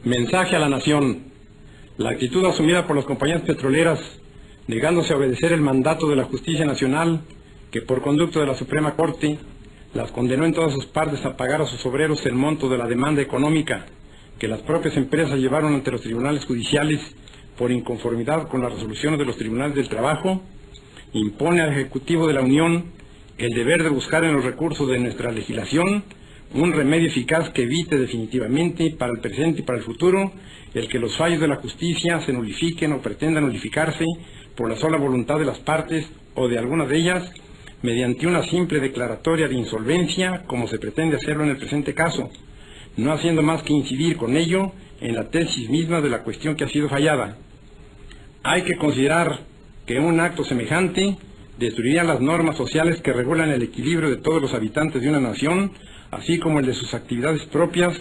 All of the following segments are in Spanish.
Mensaje a la nación. La actitud asumida por las compañías petroleras, negándose a obedecer el mandato de la Justicia Nacional, que por conducto de la Suprema Corte las condenó en todas sus partes a pagar a sus obreros el monto de la demanda económica que las propias empresas llevaron ante los tribunales judiciales por inconformidad con las resoluciones de los tribunales del trabajo, impone al Ejecutivo de la Unión el deber de buscar en los recursos de nuestra legislación un remedio eficaz que evite definitivamente para el presente y para el futuro el que los fallos de la justicia se nulifiquen o pretendan nulificarse por la sola voluntad de las partes o de algunas de ellas mediante una simple declaratoria de insolvencia, como se pretende hacerlo en el presente caso, no haciendo más que incidir con ello en la tesis misma de la cuestión que ha sido fallada. Hay que considerar que un acto semejante destruiría las normas sociales que regulan el equilibrio de todos los habitantes de una nación, así como el de sus actividades propias,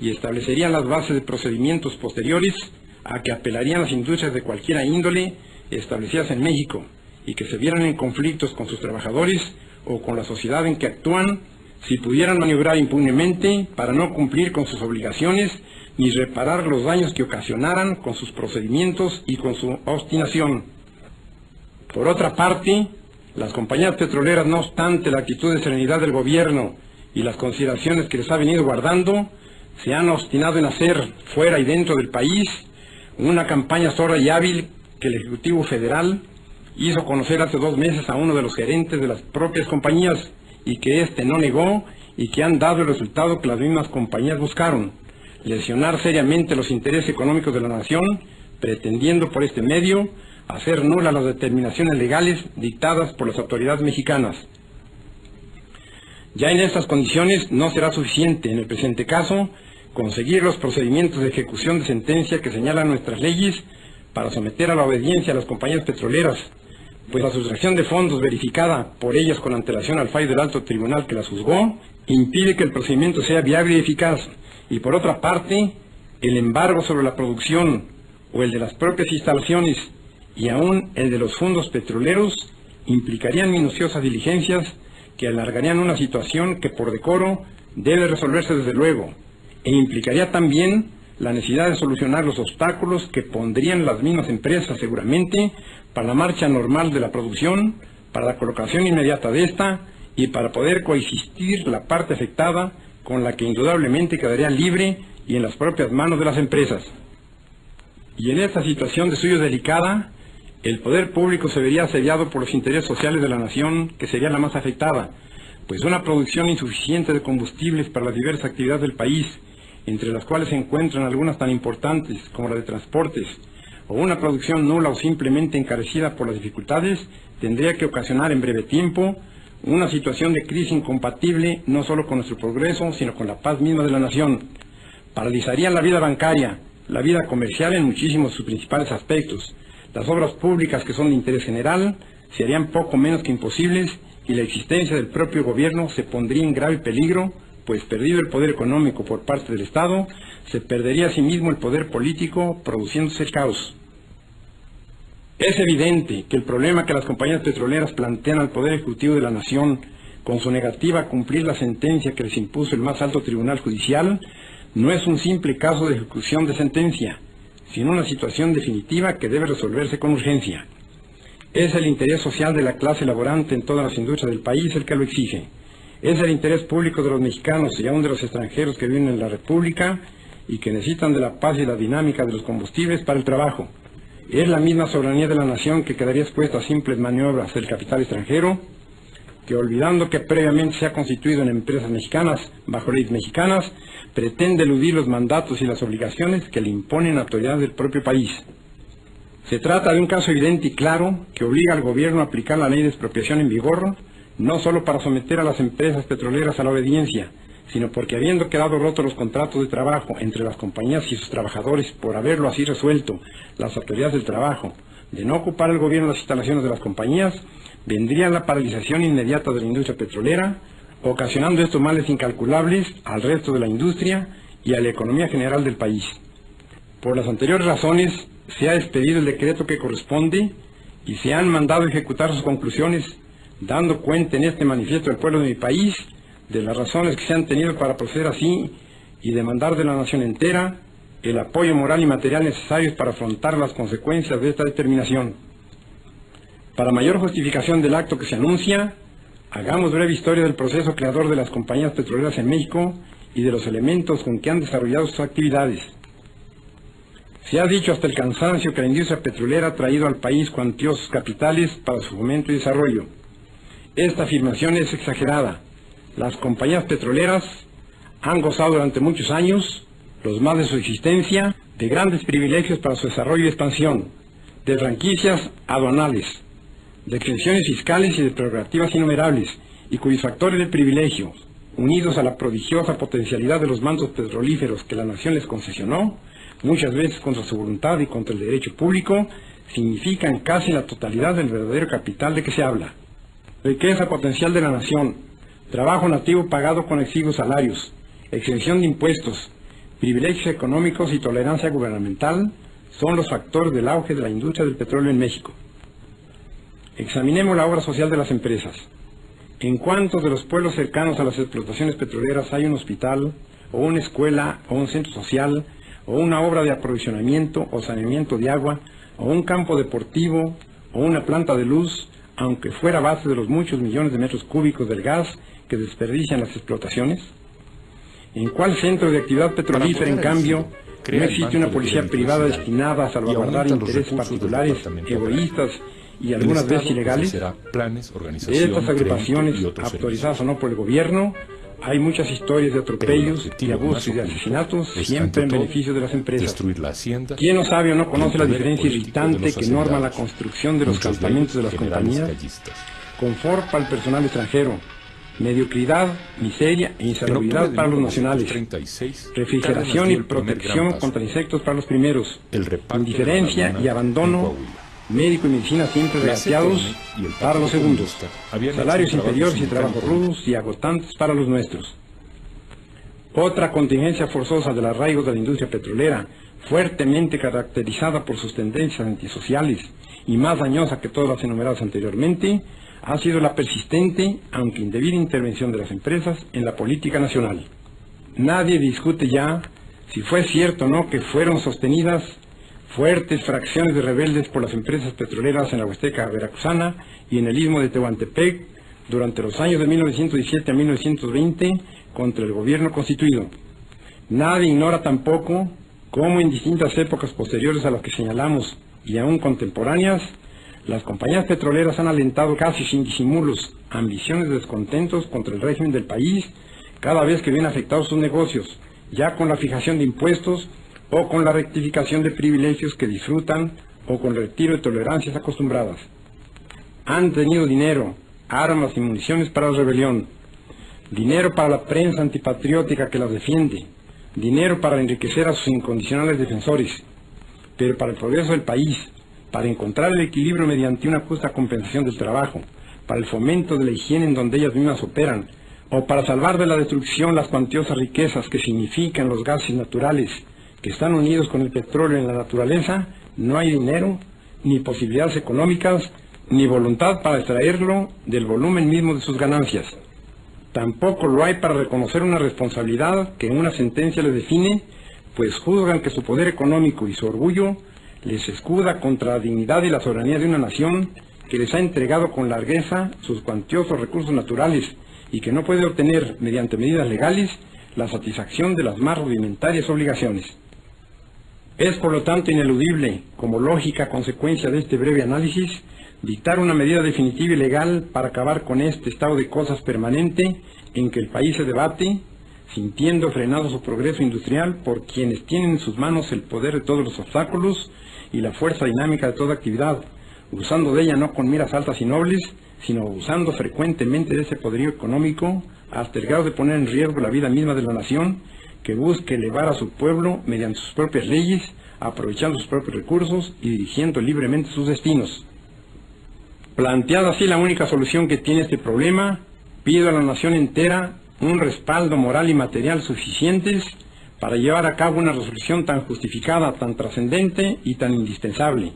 y establecerían las bases de procedimientos posteriores a que apelarían las industrias de cualquier índole establecidas en México y que se vieran en conflictos con sus trabajadores o con la sociedad en que actúan, si pudieran maniobrar impunemente para no cumplir con sus obligaciones ni reparar los daños que ocasionaran con sus procedimientos y con su obstinación. Por otra parte, las compañías petroleras, no obstante la actitud de serenidad del gobierno y las consideraciones que les ha venido guardando, se han obstinado en hacer, fuera y dentro del país, una campaña sorda y hábil que el Ejecutivo Federal hizo conocer hace 2 meses a uno de los gerentes de las propias compañías y que éste no negó y que han dado el resultado que las mismas compañías buscaron: lesionar seriamente los intereses económicos de la nación, pretendiendo por este medio hacer nulas las determinaciones legales dictadas por las autoridades mexicanas. Ya en estas condiciones no será suficiente, en el presente caso, conseguir los procedimientos de ejecución de sentencia que señalan nuestras leyes para someter a la obediencia a las compañías petroleras, pues la sustracción de fondos verificada por ellas con antelación al fallo del alto tribunal que las juzgó, impide que el procedimiento sea viable y eficaz, y por otra parte, el embargo sobre la producción o el de las propias instalaciones y aún el de los fondos petroleros implicarían minuciosas diligencias que alargarían una situación que por decoro debe resolverse desde luego, e implicaría también la necesidad de solucionar los obstáculos que pondrían las mismas empresas seguramente para la marcha normal de la producción, para la colocación inmediata de esta y para poder coexistir la parte afectada con la que indudablemente quedaría libre y en las propias manos de las empresas. Y en esta situación de suyo delicada, el poder público se vería asediado por los intereses sociales de la nación, que sería la más afectada, pues una producción insuficiente de combustibles para las diversas actividades del país, entre las cuales se encuentran algunas tan importantes como la de transportes, o una producción nula o simplemente encarecida por las dificultades, tendría que ocasionar en breve tiempo una situación de crisis incompatible no solo con nuestro progreso, sino con la paz misma de la nación. Paralizaría la vida bancaria, la vida comercial en muchísimos de sus principales aspectos. Las obras públicas que son de interés general se harían poco menos que imposibles y la existencia del propio gobierno se pondría en grave peligro, pues perdido el poder económico por parte del Estado, se perdería asimismo el poder político, produciéndose el caos. Es evidente que el problema que las compañías petroleras plantean al Poder Ejecutivo de la Nación, con su negativa a cumplir la sentencia que les impuso el más alto tribunal judicial, no es un simple caso de ejecución de sentencia, sino una situación definitiva que debe resolverse con urgencia. Es el interés social de la clase laborante en todas las industrias del país el que lo exige. Es el interés público de los mexicanos y aún de los extranjeros que viven en la República y que necesitan de la paz y la dinámica de los combustibles para el trabajo. Es la misma soberanía de la nación que quedaría expuesta a simples maniobras del capital extranjero, que olvidando que previamente se ha constituido en empresas mexicanas bajo leyes mexicanas, pretende eludir los mandatos y las obligaciones que le imponen autoridades del propio país. Se trata de un caso evidente y claro que obliga al gobierno a aplicar la ley de expropiación en vigor, no solo para someter a las empresas petroleras a la obediencia, sino porque habiendo quedado rotos los contratos de trabajo entre las compañías y sus trabajadores por haberlo así resuelto las autoridades del trabajo, de no ocupar el gobierno las instalaciones de las compañías, vendría la paralización inmediata de la industria petrolera, ocasionando estos males incalculables al resto de la industria y a la economía general del país. Por las anteriores razones, se ha expedido el decreto que corresponde y se han mandado ejecutar sus conclusiones, dando cuenta en este manifiesto al pueblo de mi país de las razones que se han tenido para proceder así y demandar de la nación entera el apoyo moral y material necesarios para afrontar las consecuencias de esta determinación. Para mayor justificación del acto que se anuncia, hagamos breve historia del proceso creador de las compañías petroleras en México y de los elementos con que han desarrollado sus actividades. Se ha dicho hasta el cansancio que la industria petrolera ha traído al país cuantiosos capitales para su fomento y desarrollo. Esta afirmación es exagerada. Las compañías petroleras han gozado durante muchos años, los más de su existencia, de grandes privilegios para su desarrollo y expansión, de franquicias aduanales, de exenciones fiscales y de prerrogativas innumerables, y cuyos factores de privilegio, unidos a la prodigiosa potencialidad de los mandos petrolíferos que la nación les concesionó, muchas veces contra su voluntad y contra el derecho público, significan casi la totalidad del verdadero capital de que se habla. Riqueza potencial de la nación, trabajo nativo pagado con exiguos salarios, exención de impuestos, privilegios económicos y tolerancia gubernamental son los factores del auge de la industria del petróleo en México. Examinemos la obra social de las empresas. ¿En cuántos de los pueblos cercanos a las explotaciones petroleras hay un hospital, o una escuela, o un centro social, o una obra de aprovisionamiento o saneamiento de agua, o un campo deportivo, o una planta de luz, aunque fuera a base de los muchos millones de metros cúbicos del gas que desperdician las explotaciones? ¿En cuál centro de actividad petrolífera, en cambio, no existe una policía privada destinada a salvaguardar intereses particulares, egoístas y algunas veces ilegales? De estas agrupaciones, autorizadas o no por el gobierno, hay muchas historias de atropellos, de abusos y de asesinatos, siempre en beneficio de las empresas. ¿Quién no sabe o no conoce la diferencia irritante que norma la construcción de los campamentos de las compañías? Confort para el personal extranjero, mediocridad, miseria e insalubridad para los nacionales, refrigeración y protección contra insectos para los primeros, indiferencia y abandono médico y medicina siempre regateados para los segundos, salarios inferiores y trabajos rudos y agotantes para los nuestros. Otra contingencia forzosa del arraigo de la industria petrolera, fuertemente caracterizada por sus tendencias antisociales y más dañosa que todas las enumeradas anteriormente, ha sido la persistente, aunque indebida, intervención de las empresas en la política nacional. Nadie discute ya si fue cierto o no que fueron sostenidas fuertes fracciones de rebeldes por las empresas petroleras en la Huasteca veracruzana y en el istmo de Tehuantepec durante los años de 1917 a 1920 contra el gobierno constituido. Nadie ignora tampoco cómo en distintas épocas posteriores a las que señalamos y aún contemporáneas, las compañías petroleras han alentado casi sin disimulos ambiciones de descontentos contra el régimen del país cada vez que ven afectados sus negocios, ya con la fijación de impuestos o con la rectificación de privilegios que disfrutan o con el retiro de tolerancias acostumbradas. Han tenido dinero, armas y municiones para la rebelión, dinero para la prensa antipatriótica que las defiende, dinero para enriquecer a sus incondicionales defensores, pero para el progreso del país, para encontrar el equilibrio mediante una justa compensación del trabajo, para el fomento de la higiene en donde ellas mismas operan, o para salvar de la destrucción las cuantiosas riquezas que significan los gases naturales que están unidos con el petróleo en la naturaleza, no hay dinero, ni posibilidades económicas, ni voluntad para extraerlo del volumen mismo de sus ganancias. Tampoco lo hay para reconocer una responsabilidad que en una sentencia les define, pues juzgan que su poder económico y su orgullo les escuda contra la dignidad y la soberanía de una nación que les ha entregado con largueza sus cuantiosos recursos naturales y que no puede obtener, mediante medidas legales, la satisfacción de las más rudimentarias obligaciones. Es por lo tanto ineludible, como lógica consecuencia de este breve análisis, dictar una medida definitiva y legal para acabar con este estado de cosas permanente en que el país se debate, sintiendo frenado su progreso industrial por quienes tienen en sus manos el poder de todos los obstáculos y la fuerza dinámica de toda actividad, usando de ella no con miras altas y nobles, sino usando frecuentemente de ese poderío económico hasta el grado de poner en riesgo la vida misma de la nación, que busque elevar a su pueblo mediante sus propias leyes, aprovechando sus propios recursos y dirigiendo libremente sus destinos. Planteada así la única solución que tiene este problema, pido a la nación entera un respaldo moral y material suficientes para llevar a cabo una resolución tan justificada, tan trascendente y tan indispensable.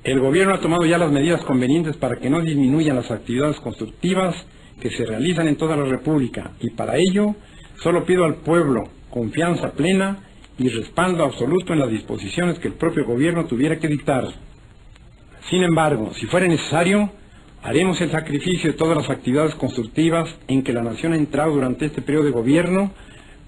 El gobierno ha tomado ya las medidas convenientes para que no disminuyan las actividades constructivas que se realizan en toda la República, y para ello solo pido al pueblo confianza plena y respaldo absoluto en las disposiciones que el propio gobierno tuviera que dictar. Sin embargo, si fuera necesario, haremos el sacrificio de todas las actividades constructivas en que la nación ha entrado durante este periodo de gobierno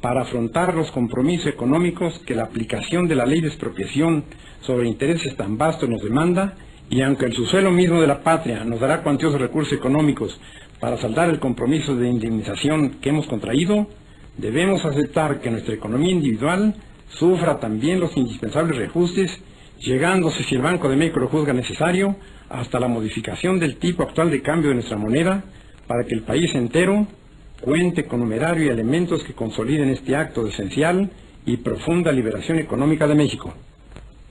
para afrontar los compromisos económicos que la aplicación de la ley de expropiación sobre intereses tan vastos nos demanda, y aunque el subsuelo mismo de la patria nos dará cuantiosos recursos económicos para saldar el compromiso de indemnización que hemos contraído, debemos aceptar que nuestra economía individual sufra también los indispensables reajustes, llegándose, si el Banco de México lo juzga necesario, hasta la modificación del tipo actual de cambio de nuestra moneda, para que el país entero cuente con numerario y elementos que consoliden este acto de esencial y profunda liberación económica de México.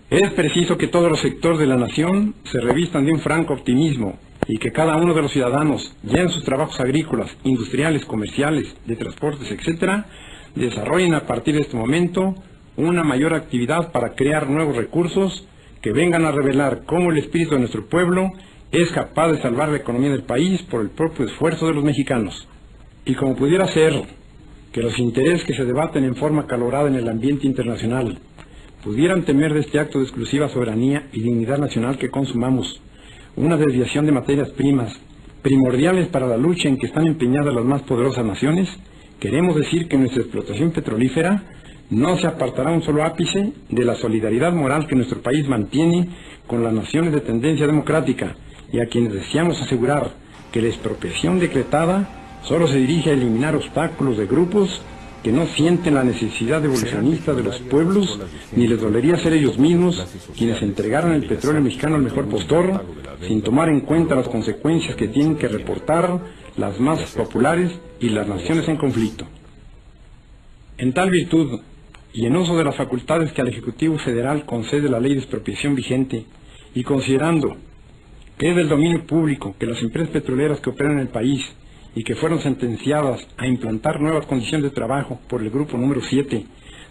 Es preciso que todos los sectores de la nación se revistan de un franco optimismo y que cada uno de los ciudadanos, ya en sus trabajos agrícolas, industriales, comerciales, de transportes, etc., desarrollen a partir de este momento una mayor actividad para crear nuevos recursos que vengan a revelar cómo el espíritu de nuestro pueblo es capaz de salvar la economía del país por el propio esfuerzo de los mexicanos. Y como pudiera ser que los intereses que se debaten en forma acalorada en el ambiente internacional pudieran temer de este acto de exclusiva soberanía y dignidad nacional que consumamos una desviación de materias primas primordiales para la lucha en que están empeñadas las más poderosas naciones, queremos decir que nuestra explotación petrolífera no se apartará un solo ápice de la solidaridad moral que nuestro país mantiene con las naciones de tendencia democrática, y a quienes deseamos asegurar que la expropiación decretada solo se dirige a eliminar obstáculos de grupos que no sienten la necesidad evolucionista de los pueblos, ni les dolería ser ellos mismos quienes entregaran el petróleo mexicano al mejor postor, sin tomar en cuenta las consecuencias que tienen que reportar las masas populares y las naciones en conflicto. En tal virtud, y en uso de las facultades que al Ejecutivo Federal concede la ley de expropiación vigente, y considerando que es del dominio público que las empresas petroleras que operan en el país y que fueron sentenciadas a implantar nuevas condiciones de trabajo por el grupo número 7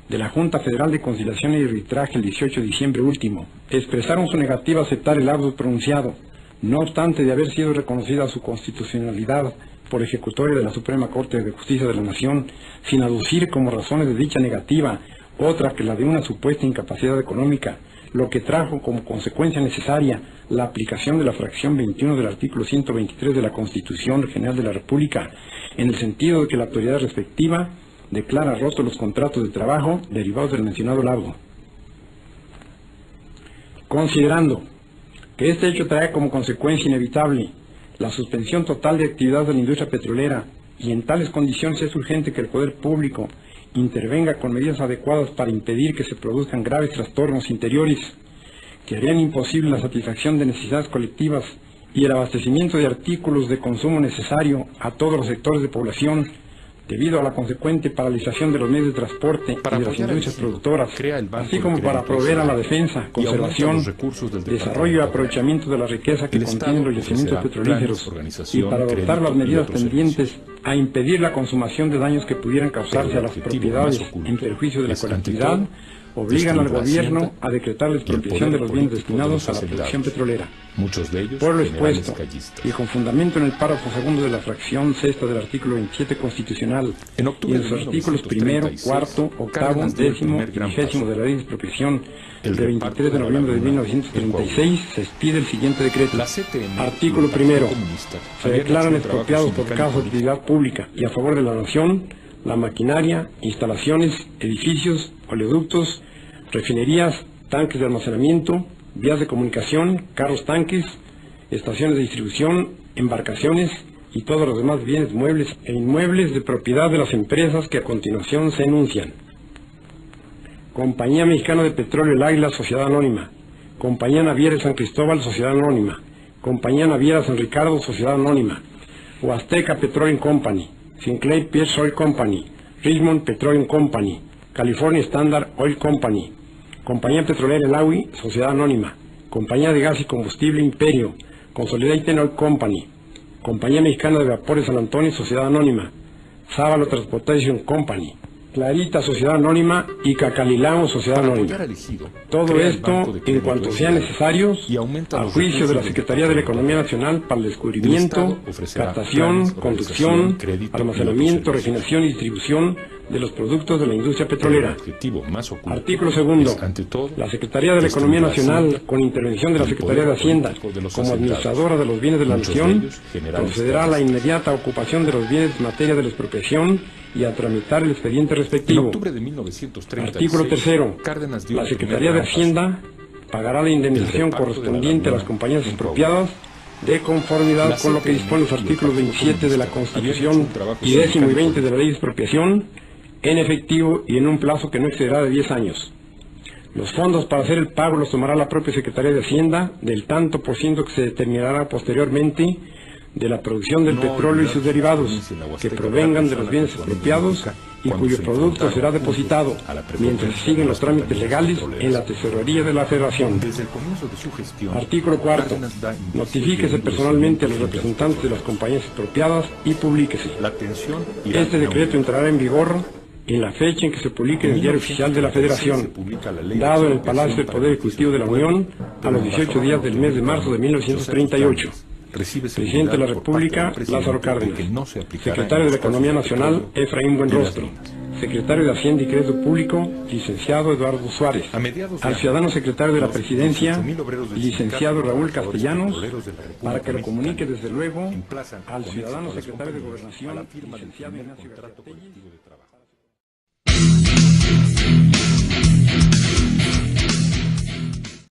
de la Junta Federal de Conciliación y Arbitraje el 18 de diciembre último, expresaron su negativa a aceptar el auto pronunciado, no obstante de haber sido reconocida su constitucionalidad por ejecutoria de la Suprema Corte de Justicia de la Nación, sin aducir como razones de dicha negativa otra que la de una supuesta incapacidad económica, lo que trajo como consecuencia necesaria la aplicación de la fracción 21 del artículo 123 de la Constitución General de la República, en el sentido de que la autoridad respectiva declara rotos los contratos de trabajo derivados del mencionado laudo. Considerando que este hecho trae como consecuencia inevitable la suspensión total de actividad de la industria petrolera, y en tales condiciones es urgente que el poder público intervenga con medidas adecuadas para impedir que se produzcan graves trastornos interiores que harían imposible la satisfacción de necesidades colectivas y el abastecimiento de artículos de consumo necesario a todos los sectores de población, debido a la consecuente paralización de los medios de transporte y de las industrias productoras, así como para proveer a la defensa, conservación, desarrollo y aprovechamiento de la riqueza que contienen los yacimientos petrolíferos, y para adoptar las medidas tendientes a impedir la consumación de daños que pudieran causarse a las propiedades en perjuicio de la colectividad, obligan al gobierno a decretar la expropiación de los bienes destinados a la producción petrolera. Por lo expuesto, y con fundamento en el párrafo segundo de la fracción sexta del artículo 27 constitucional y en sus artículos primero, cuarto, octavo, décimo y vigésimo de la ley de expropiación del 23 de noviembre de 1936, se expide el siguiente decreto. Artículo primero. Se declaran expropiados por causa de utilidad pública y a favor de la nación la maquinaria, instalaciones, edificios, oleoductos, refinerías, tanques de almacenamiento, vías de comunicación, carros tanques, estaciones de distribución, embarcaciones y todos los demás bienes muebles e inmuebles de propiedad de las empresas que a continuación se enuncian. Compañía Mexicana de Petróleo El Águila, Sociedad Anónima. Compañía Naviera San Cristóbal, Sociedad Anónima. Compañía Naviera San Ricardo, Sociedad Anónima. Huasteca Petroleum Company. Sinclair Pierce Oil Company. Richmond Petroleum Company. California Standard Oil Company. Compañía Petrolera El Agui, Sociedad Anónima. Compañía de Gas y Combustible Imperio. Consolidated Oil Company. Compañía Mexicana de Vapores San Antonio, Sociedad Anónima. Sábalo Transportation Company. Clarita, Sociedad Anónima, y Cacalilao, Sociedad Anónima. Todo esto en cuanto sean necesarios, a juicio de la Secretaría de la Economía Nacional para el descubrimiento, captación, conducción, almacenamiento, refinación y distribución de los productos de la industria petrolera. Artículo segundo. La Secretaría de la Economía Nacional, con intervención de la Secretaría de Hacienda, como administradora de los bienes de la nación, procederá a la inmediata ocupación de los bienes en materia de la expropiación y a tramitar el expediente respectivo. Artículo tercero. La Secretaría de Hacienda pagará la indemnización correspondiente a las compañías expropiadas de conformidad con lo que dispone los artículos 27 de la Constitución y 10 y 20 de la Ley de Expropiación, en efectivo y en un plazo que no excederá de 10 años. Los fondos para hacer el pago los tomará la propia Secretaría de Hacienda del tanto por ciento que se determinará posteriormente de la producción del petróleo y sus derivados que provengan de los bienes expropiados y cuyo producto será depositado, mientras se siguen los trámites legales, en la Tesorería de la Federación. Artículo cuarto. Notifíquese personalmente a los representantes de las compañías expropiadas y publíquese. Este decreto entrará en vigor en la fecha en que se publique en el Diario Oficial de la Federación, dado en el Palacio del Poder Ejecutivo de la Unión a los 18 días del mes de marzo de 1938. Presidente de la República, Lázaro Cárdenas. Secretario de la Economía Nacional, Efraín Buenrostro. Secretario de Hacienda y Crédito Público, licenciado Eduardo Suárez. Al ciudadano secretario de la Presidencia, licenciado Raúl Castellanos, para que lo comunique desde luego al ciudadano secretario de Gobernación, licenciado Ignacio García Telles.